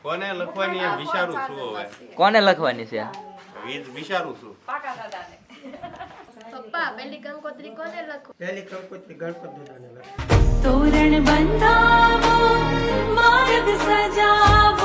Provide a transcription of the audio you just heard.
કોને લખવાની એમ વિચારું છું હવે. કોને લખવાની છે? વિચારું છું. પાકા દાદાને. પપ્પા પહેલી કંકોત્રી કોને લખું? પહેલી કંકોત્રી ગણપત દાદાને લખો. તોરણ બંધાવો માર્ગ સજાવો